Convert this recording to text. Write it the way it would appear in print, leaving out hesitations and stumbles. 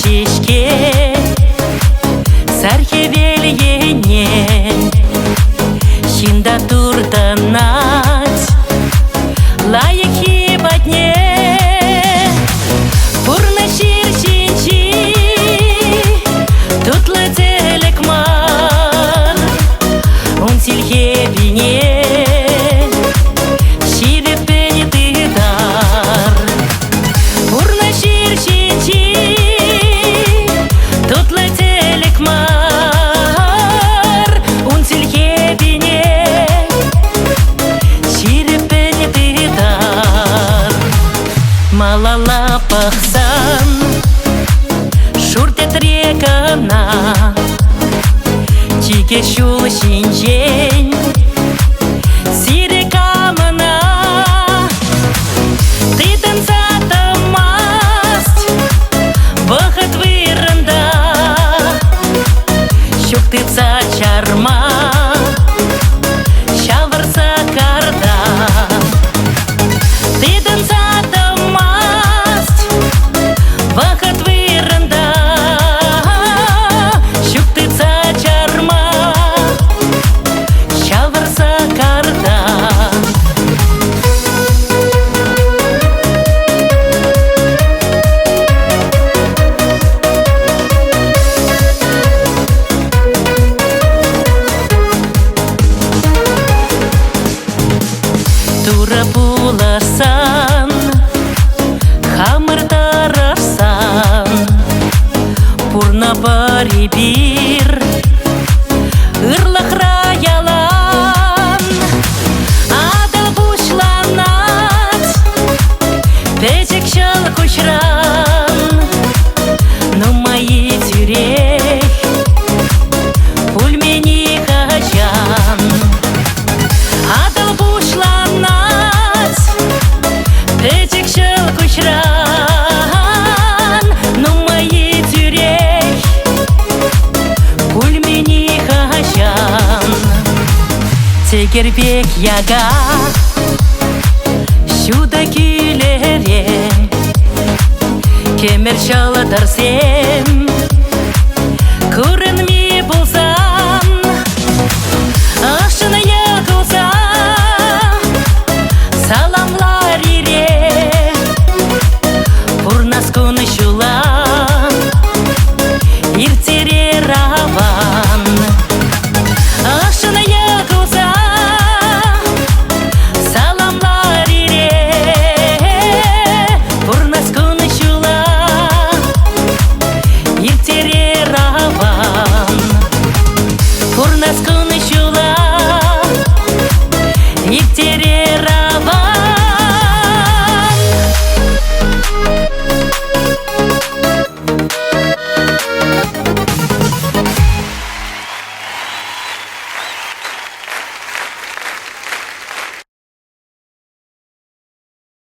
чешке сархевельенен шинда турданать лайык хибатне пурна ширшинчи тутлы телекмар он сильхебине Малала пахсан шуртет рекана чике шул шинжень сирекамана ты танцатамаст бахат вырында шуктыца чарма шаварса карда ты тура буласан хамыр тарарсан пурна бари бир ырлахра ялан адал бушланат печек шал кушран но мои тюрех пульмени хачан адал бушланат печек шал кушран но мои тюрех пульмени хачан текербек яга шуда күлере кемер шала дарсе